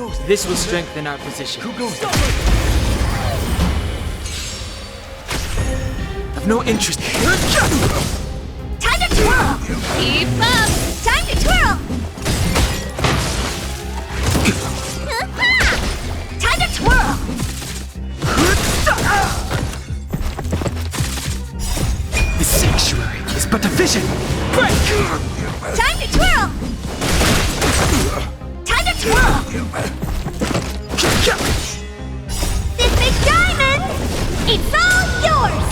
goes there? This will strengthen our position. Who goes there? I've no interest. Time to twirl! Keep up! Time to twirl! Time to twirl! The sanctuary is but a vision. Break! Time to twirl! Time to twirl! This big diamond! It's all yours!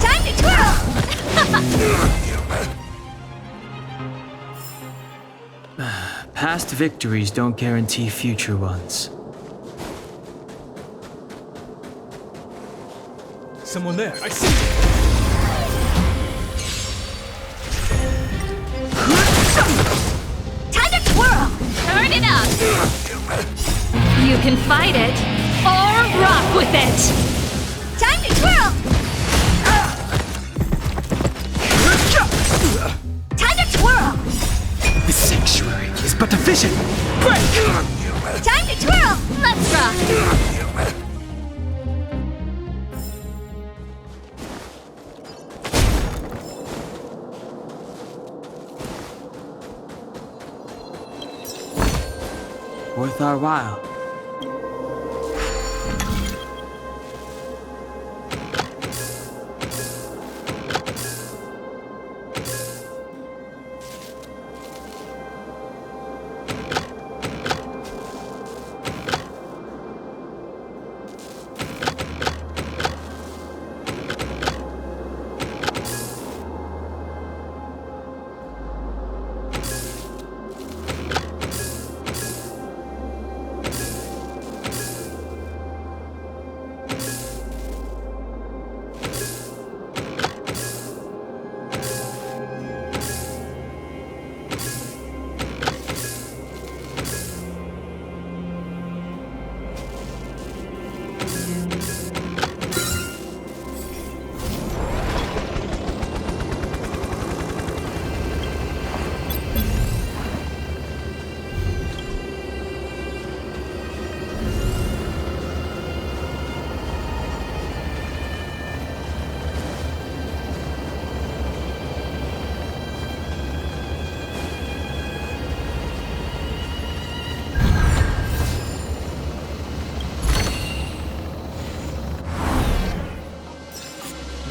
Time to twirl! Past victories don't guarantee future ones. Someone there. I see Time to twirl! Turn it up! You can fight it, or rock with it! Time to twirl! Time to twirl! The sanctuary is but a vision. Break! Time to twirl! Let's rock! Worth our while.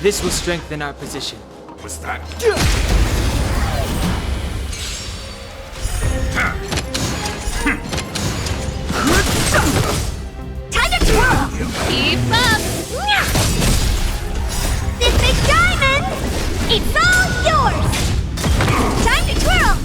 This will strengthen our position. What's that? Time to twirl! Keep up! This big diamond! It's all yours! Time to twirl!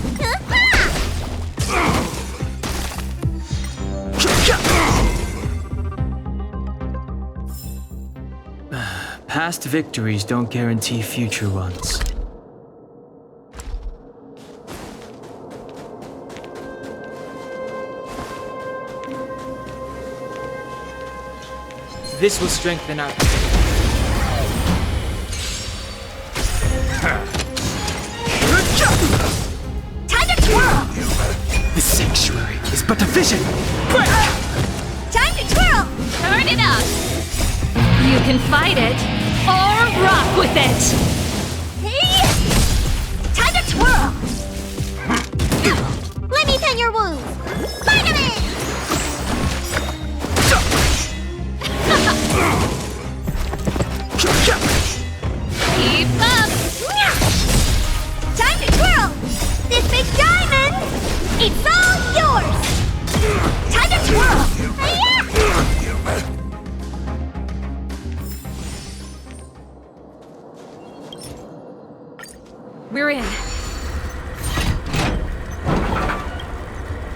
Past victories don't guarantee future ones. This will strengthen our position. Time to twirl! The sanctuary is but a vision. Break! Time to twirl! Turn it up! You can fight it, or rock with it! Hey! Time to twirl! Let me tend your wounds! Vitamin! Keep up! Time to twirl! This big diamond! It's all yours! Time to twirl! We're in.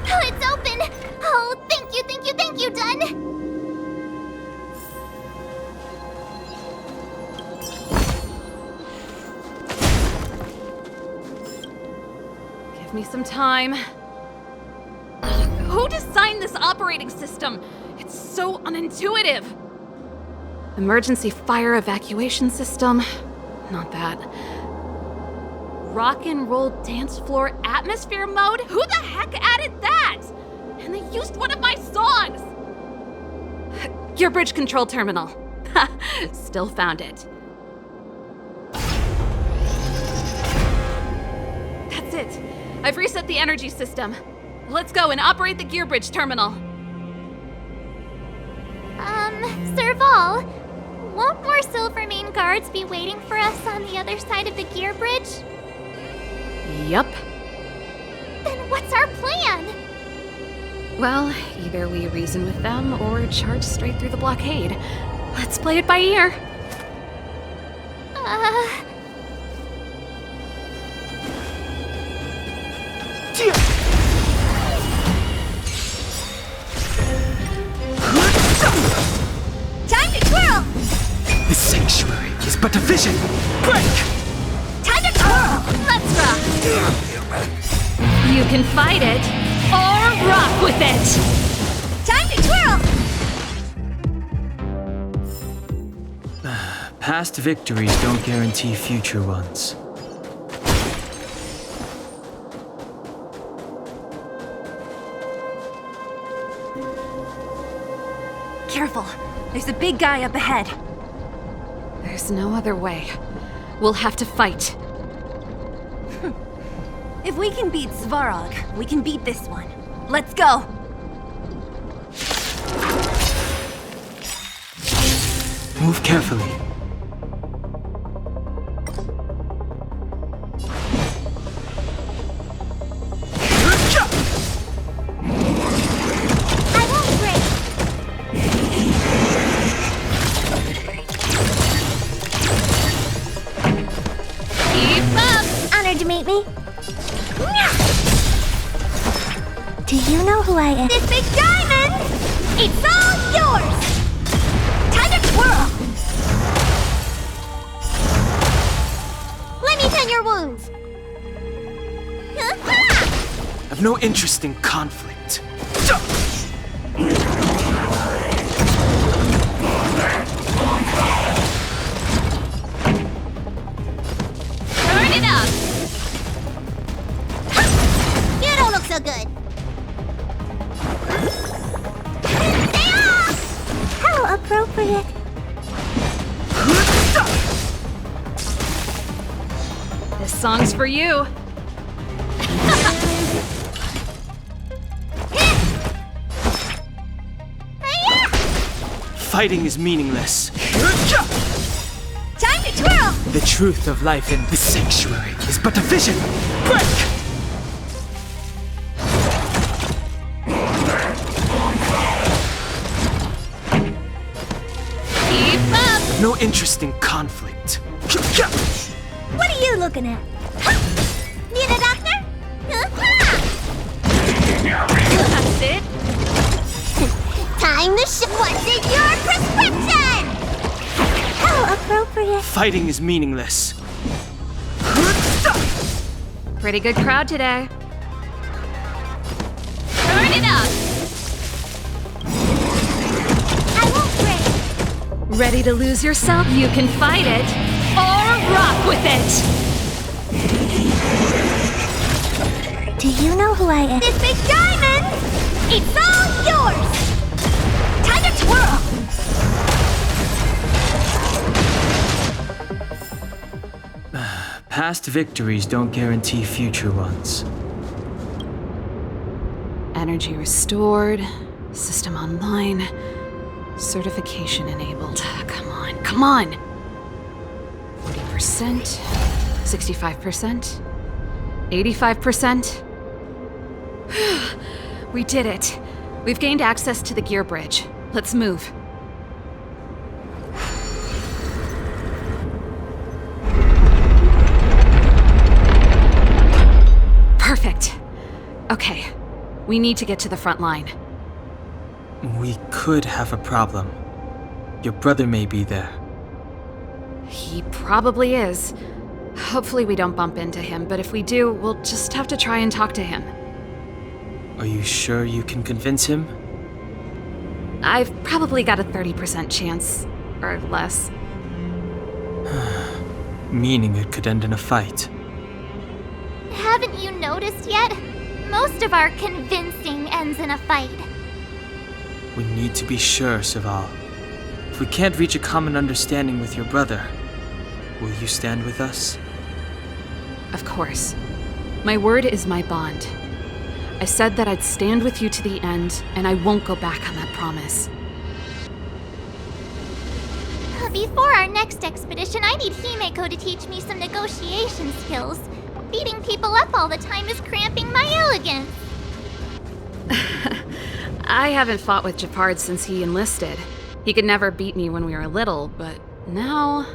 Oh, it's open! Oh, thank you, Dun! Give me some time. Who designed this operating system? It's so unintuitive. Emergency fire evacuation system? Not that. Rock and roll dance floor atmosphere mode? Who the heck added that? And And they used one of my songs! Gear bridge control terminal. Ha! Still found it. That's it. I've reset the energy system. Let's go and operate the gear bridge terminal. Serval, won't more Silvermane guards be waiting for us on the other side of the gear bridge? Yup. Then what's our plan? Well, either we reason with them or charge straight through the blockade. Let's play it by ear. Time to twirl! The sanctuary is but a vision. Break! Time to twirl! Let's rock! You can fight it or rock with it! Time to twirl! Past victories don't guarantee future ones. Careful, there's a big guy up ahead. There's no other way. We'll have to fight. If we can beat Svarog, we can beat this one. Let's go! Move carefully. I won't break! Keep up! Honored to meet me. Do you know who I am? This big diamond! It's all yours! Time to twirl! Let me tend your wounds. I've no interest in conflict. Turn it up! You don't look so good. Stay off! How appropriate. This song's for you. Fighting is meaningless. Time to twirl! The truth of life in the sanctuary is but a vision. Break! Keep up! No interest in conflict. What are you looking at? Need a doctor? That's it. Time to what's in your prescription? How appropriate. Fighting is meaningless. Pretty good crowd today. Turn it up! I won't break. Ready to lose yourself? You can fight it or rock with it! Do you know who I am? This big diamond! It's all yours! Time to twirl! Past victories don't guarantee future ones. Energy restored, system online, certification enabled. Come on, come on! 40%, 65%, 85%. We did it. We've gained access to the gear bridge. Let's move. Perfect. Okay, we need to get to the front line. We could have a problem. Your brother may be there. He probably is. Hopefully we don't bump into him, but if we do, we'll just have to try and talk to him. Are you sure you can convince him? I've probably got a 30% chance, or less. Meaning it could end in a fight. Haven't you noticed yet? Most of our convincing ends in a fight. We need to be sure, Serval. If we can't reach a common understanding with your brother, will you stand with us? Of course. My word is my bond. I said that I'd stand with you to the end, and I won't go back on that promise. Before our next expedition, I need Himeko to teach me some negotiation skills. Beating people up all the time is cramping my elegance. I haven't fought with Japard since he enlisted. He could never beat me when we were little, but now...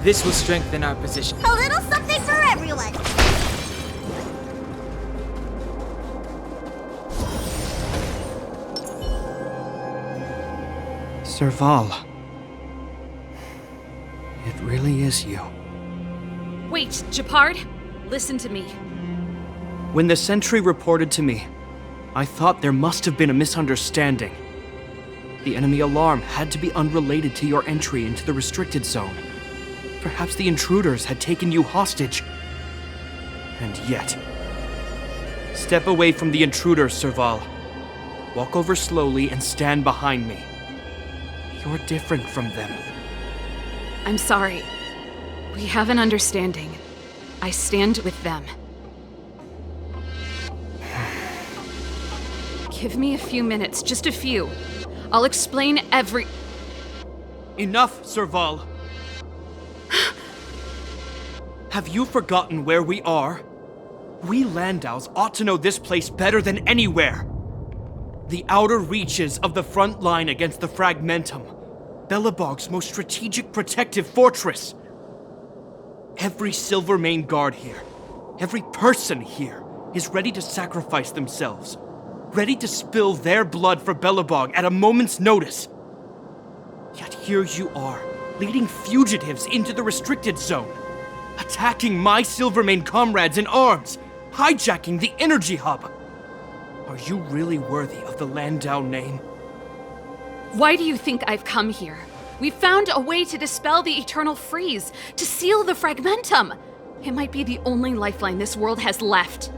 This will strengthen our position. A little something for everyone. Serval. It really is you. Wait, Japard? Listen to me. When the sentry reported to me, I thought there must have been a misunderstanding. The enemy alarm had to be unrelated to your entry into the restricted zone. Perhaps the intruders had taken you hostage. And yet... Step away from the intruders, Serval. Walk over slowly and stand behind me. You're different from them. I'm sorry. We have an understanding. I stand with them. Give me a few minutes, just a few. I'll explain every... Enough, Serval! Have you forgotten where we are? We Landaus ought to know this place better than anywhere. The outer reaches of the front line against the Fragmentum. Belobog's most strategic protective fortress. Every Silvermane guard here, every person here, is ready to sacrifice themselves. Ready to spill their blood for Belobog at a moment's notice. Yet here you are, leading fugitives into the restricted zone. Attacking my Silvermane comrades in arms, hijacking the energy hub. Are you really worthy of the Landau name? Why do you think I've come here? We found a way to dispel the eternal freeze, to seal the Fragmentum. It might be the only lifeline this world has left.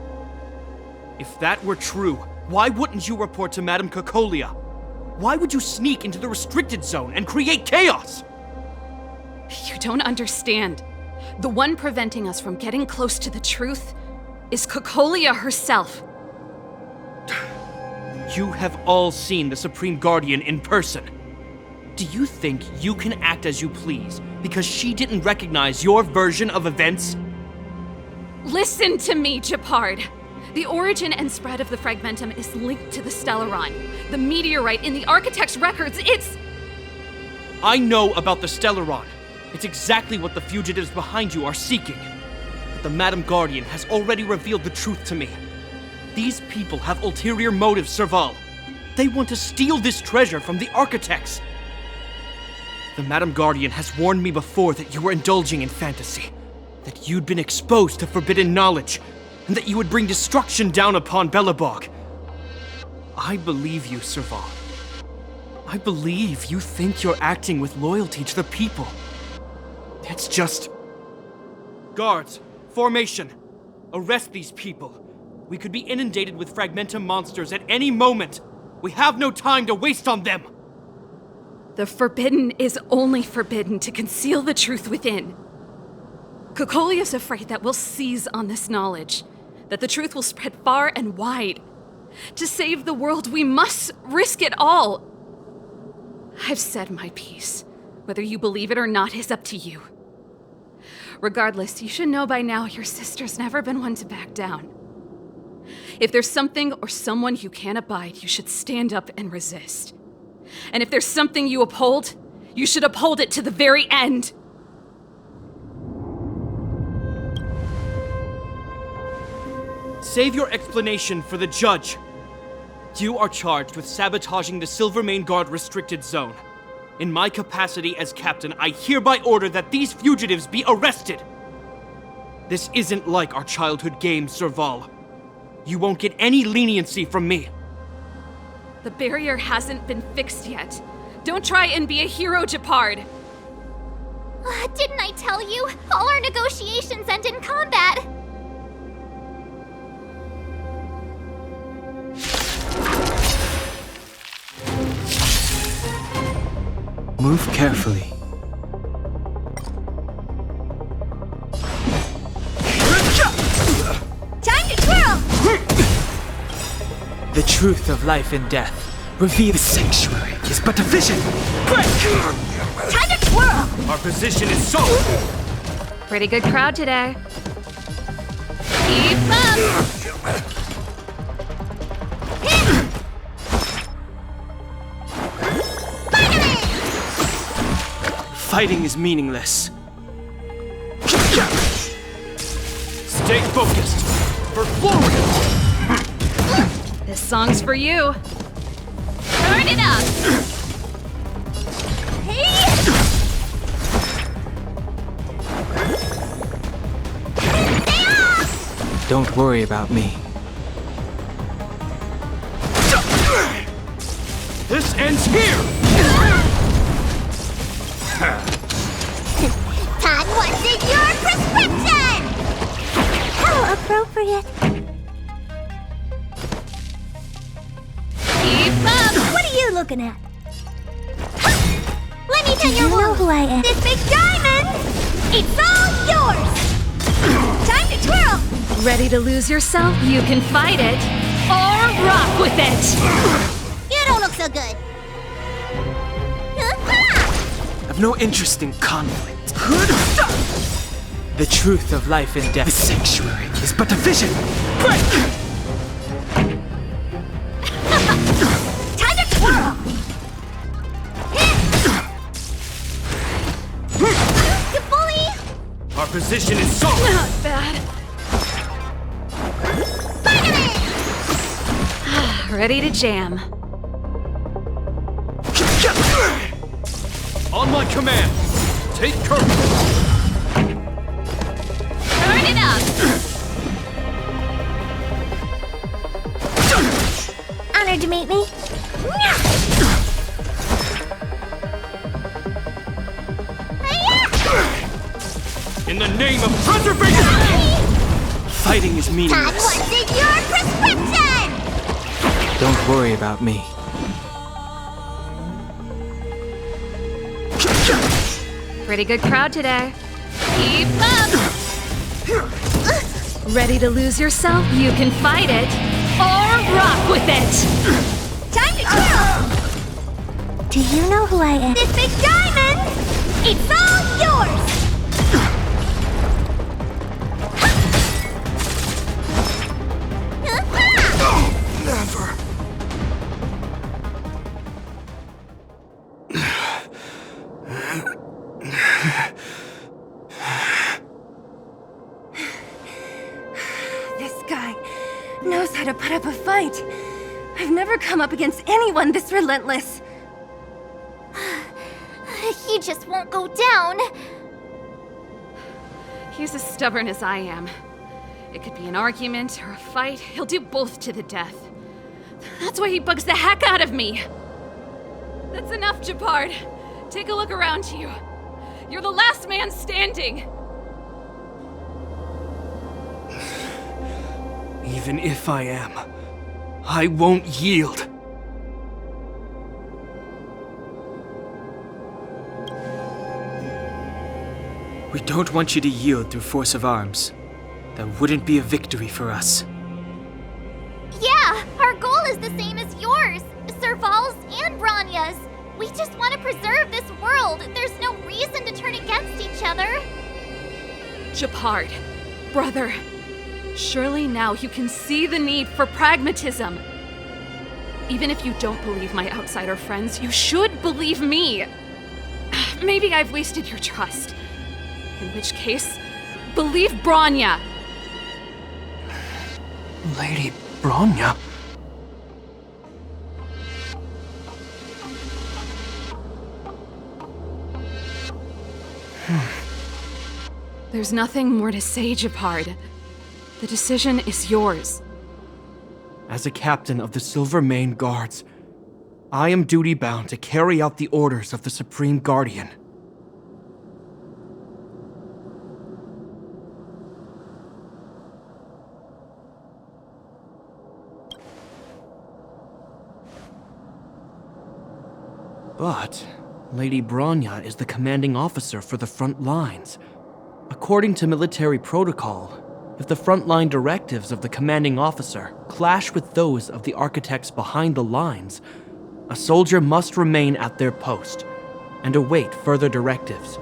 If that were true, why wouldn't you report to Madame Cocolia? Why would you sneak into the restricted zone and create chaos? You don't understand. The one preventing us from getting close to the truth is Cocolia herself. You have all seen the Supreme Guardian in person. Do you think you can act as you please because she didn't recognize your version of events? Listen to me, Japard. The origin and spread of the Fragmentum is linked to the Stellaron. The meteorite in the Architect's records, it's... I know about the Stellaron. It's exactly what the fugitives behind you are seeking. But the Madam Guardian has already revealed the truth to me. These people have ulterior motives, Serval. They want to steal this treasure from the Architects. The Madam Guardian has warned me before that you were indulging in fantasy, that you'd been exposed to forbidden knowledge, and that you would bring destruction down upon Belobog. I believe you, Serval. I believe you think you're acting with loyalty to the people. It's just... Guards, formation. Arrest these people. We could be inundated with Fragmentum monsters at any moment. We have no time to waste on them. The forbidden is only forbidden to conceal the truth within. Kokolia's afraid that we'll seize on this knowledge, that the truth will spread far and wide. To save the world, we must risk it all. I've said my piece. Whether you believe it or not is up to you. Regardless, you should know by now your sister's never been one to back down. If there's something or someone you can't abide, you should stand up and resist. And if there's something you uphold, you should uphold it to the very end. Save your explanation for the judge. You are charged with sabotaging the Silvermane Guard restricted zone. In my capacity as captain, I hereby order that these fugitives be arrested. This isn't like our childhood game, Serval. You won't get any leniency from me. The barrier hasn't been fixed yet. Don't try and be a hero, Gepard. Didn't I tell you? All our negotiations end in combat. Move carefully. Time to twirl! The truth of life and death. Reveal the sanctuary is but a vision. Time to twirl! Our position is solid. Pretty good crowd today. Keep up! Fighting is meaningless. Stay focused. For glory. This song's for you. Turn it up! Hey! Stay off! Don't worry about me. This ends here. Todd wants in your prescription! How appropriate. Keep up! What are you looking at? Let me tell you who I am. This big diamond! It's all yours! Time to twirl! Ready to lose yourself? You can fight it, or rock with it! You don't look so good. I've no interest in conflict. The truth of life and death. The sanctuary is but a vision. Time to twirl! You bully! Our position is solid. Not bad. Ready to jam. On my command. Take courage. Turn it up! Honored to meet me. In the name of preservation. Fighting is Todd meaningless. wants in your prescription! Don't worry about me. Pretty good crowd today. Keep up! Ready to lose yourself? You can fight it, or rock with it! Time to twirl! Do you know who I am? This big diamond! It's all yours! Never. This guy knows how to put up a fight. I've never come up against anyone this relentless. He just won't go down. He's as stubborn as I am. It could be an argument or a fight. He'll do both to the death. That's why he bugs the heck out of me. That's enough, Gepard. Take a look around you. You're the last man standing. Even if I am, I won't yield. We don't want you to yield through force of arms. That wouldn't be a victory for us. Yeah, our goal is the same as yours, Serval's and Bronya's. We just want to preserve this world. There's no reason to turn against each other. Gepard, brother, surely now you can see the need for pragmatism. Even if you don't believe my outsider friends, you should believe me. Maybe I've wasted your trust. In which case, believe Bronya. Lady Bronya? There's nothing more to say, Gepard. The decision is yours. As a captain of the Silvermane Guards, I am duty-bound to carry out the orders of the Supreme Guardian. But Lady Bronya is the commanding officer for the front lines. According to military protocol, if the frontline directives of the commanding officer clash with those of the architects behind the lines, a soldier must remain at their post and await further directives.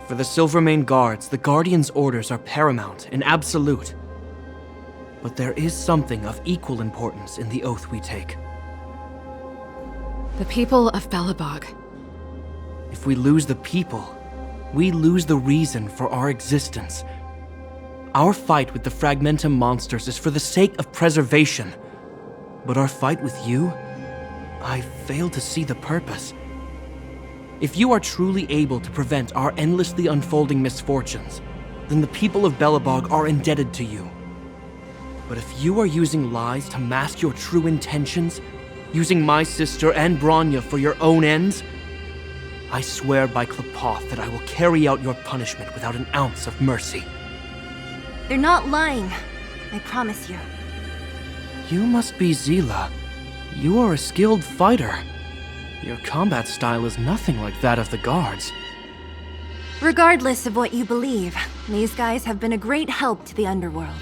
For the Silvermane Guards, the Guardian's orders are paramount and absolute. But there is something of equal importance in the oath we take. The people of Belobog. If we lose the people, we lose the reason for our existence. Our fight with the Fragmentum monsters is for the sake of preservation. But our fight with you, I fail to see the purpose. If you are truly able to prevent our endlessly unfolding misfortunes, then the people of Belobog are indebted to you. But if you are using lies to mask your true intentions, using my sister and Bronya for your own ends, I swear by Klapoth that I will carry out your punishment without an ounce of mercy. They're not lying. I promise you. You must be Zila. You are a skilled fighter. Your combat style is nothing like that of the guards. Regardless of what you believe, these guys have been a great help to the underworld.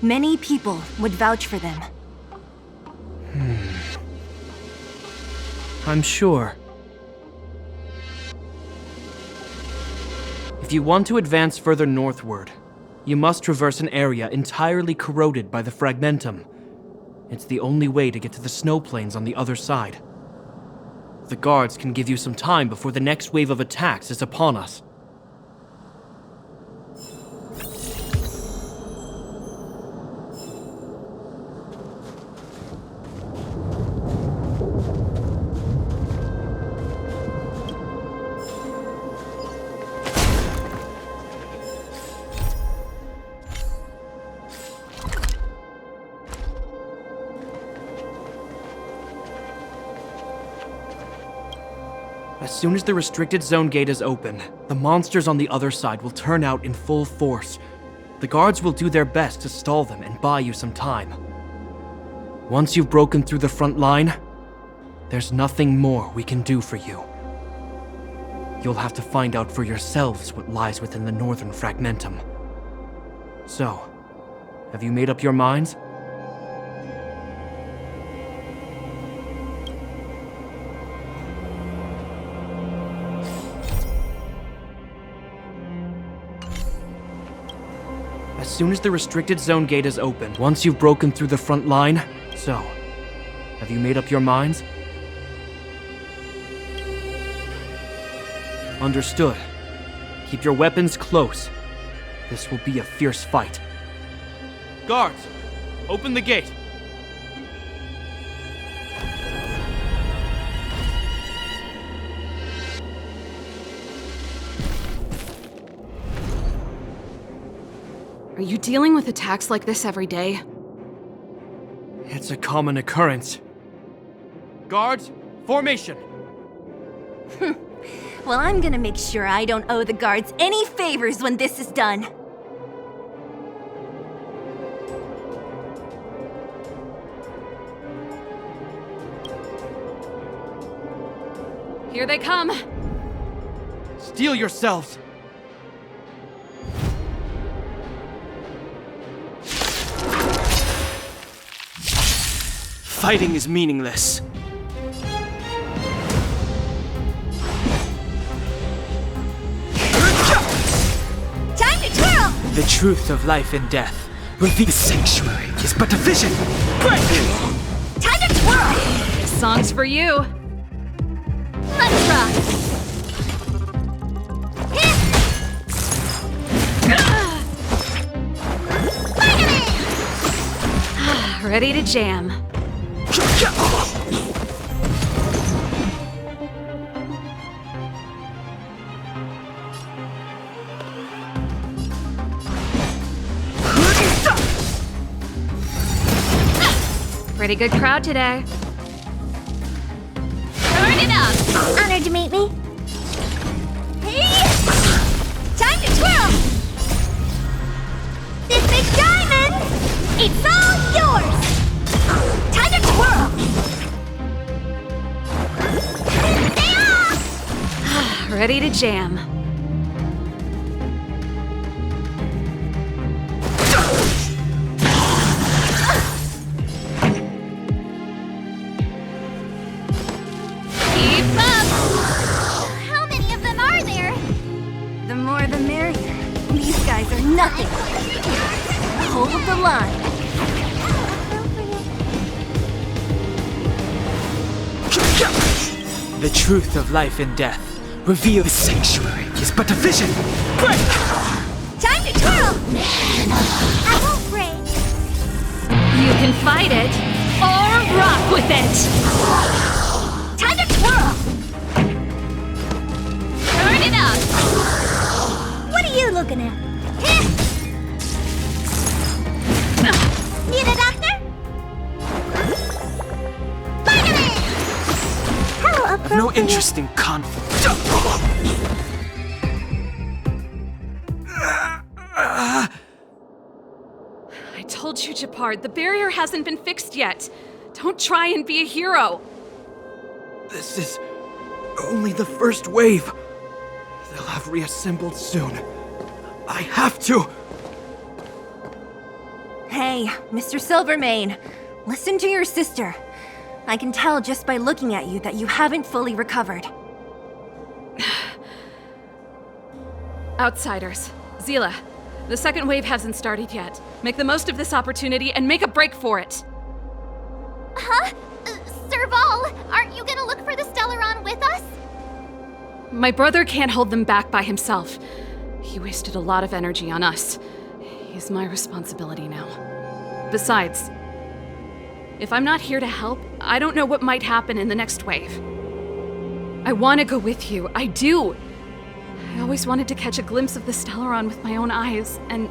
Many people would vouch for them. I'm sure. If you want to advance further northward, you must traverse an area entirely corroded by the Fragmentum. It's the only way to get to the snow plains on the other side. The guards can give you some time before the next wave of attacks is upon us. As soon as the restricted zone gate is open, the monsters on the other side will turn out in full force. The guards will do their best to stall them and buy you some time. Once you've broken through the front line, there's nothing more we can do for you. You'll have to find out for yourselves what lies within the northern Fragmentum. So, have you made up your minds? As soon as the restricted zone gate is open, once you've broken through the front line, so, have you made up your minds? Understood. Keep your weapons close. This will be a fierce fight. Guards, open the gate. Are you dealing with attacks like this every day? It's a common occurrence. Guards, formation! Well, I'm gonna make sure I don't owe the guards any favors when this is done. Here they come. Steel yourselves! Fighting is meaningless. Time to twirl! The truth of life and death. Reveal the sanctuary is but a vision. Break! Time to twirl! This song's for you. Let's rock! Ready to jam. Pretty good crowd today. Turn it up! Honored to meet me. Hey! Time to twirl! This big diamond! It's all yours! Time to twirl! Stay off! Ready to jam. Keep up! How many of them are there? The more the merrier. These guys are nothing. Hold the line. The truth of life and death. Reveal the sanctuary is but a vision. Break! Time to twirl! I won't break. You can fight it or rock with it. Time to twirl! Turn it up! What are you looking at? Need a doctor? Finally! How I have no appropriate. interest in conflict. I told you, Japard, the barrier hasn't been fixed yet. Don't try and be a hero. This is only the first wave. They'll have reassembled soon. I have to! Hey, Mr. Silvermane, listen to your sister. I can tell just by looking at you that you haven't fully recovered. Outsiders. Zila, the second wave hasn't started yet. Make the most of this opportunity and make a break for it. Huh? Serval, aren't you gonna look for the Stellaron with us? My brother can't hold them back by himself. He wasted a lot of energy on us. He's my responsibility now. Besides, if I'm not here to help, I don't know what might happen in the next wave. I want to go with you. I do. I always wanted to catch a glimpse of the Stellaron with my own eyes, and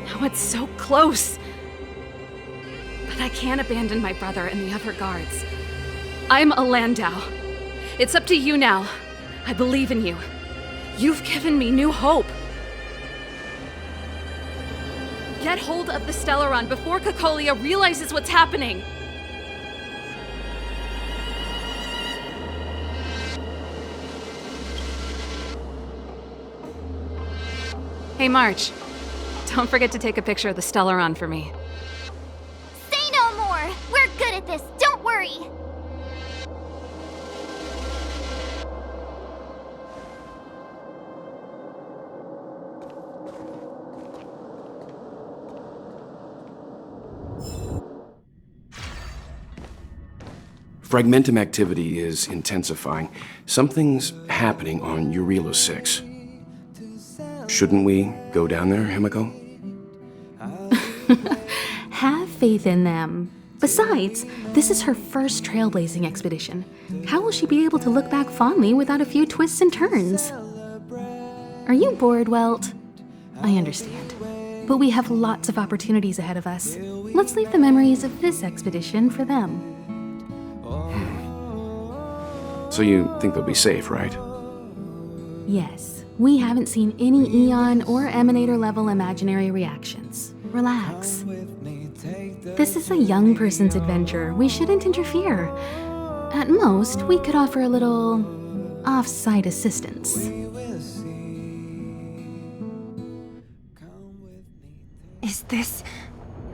now it's so close. But I can't abandon my brother and the other guards. I'm a Landau. It's up to you now. I believe in you. You've given me new hope. Get hold of the Stellaron before Cocolia realizes what's happening. Hey, March. Don't forget to take a picture of the Stellaron for me. Say no more! We're good at this, don't worry! Fragmentum activity is intensifying. Something's happening on Eurilo 6. Shouldn't we go down there, Himiko? Have faith in them. Besides, this is her first trailblazing expedition. How will she be able to look back fondly without a few twists and turns? Are you bored, Welt? I understand. But we have lots of opportunities ahead of us. Let's leave the memories of this expedition for them. So you think they'll be safe, right? Yes, we haven't seen any Eon or Emanator level imaginary reactions. Relax. This is a young person's adventure. We shouldn't interfere. At most, we could offer a little off-site assistance. Is this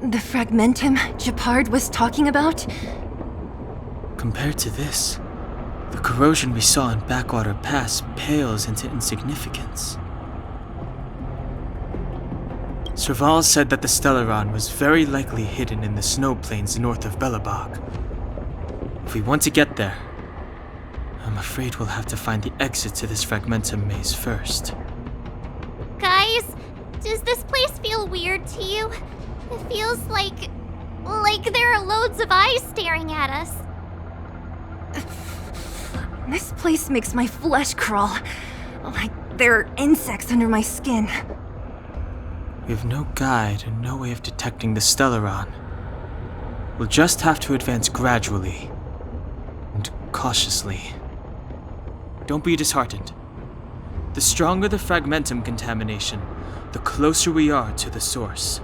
the fragmentum Japard was talking about? Compared to this, the corrosion we saw in Backwater Pass pales into insignificance. Serval said that the Stellaron was very likely hidden in the snow plains north of Belobog. If we want to get there, I'm afraid we'll have to find the exit to this Fragmentum maze first. Guys, does this place feel weird to you? It feels like there are loads of eyes staring at us. This place makes my flesh crawl. Like there are insects under my skin. We have no guide and no way of detecting the Stellaron. We'll just have to advance gradually and cautiously. Don't be disheartened. The stronger the Fragmentum contamination, the closer we are to the source.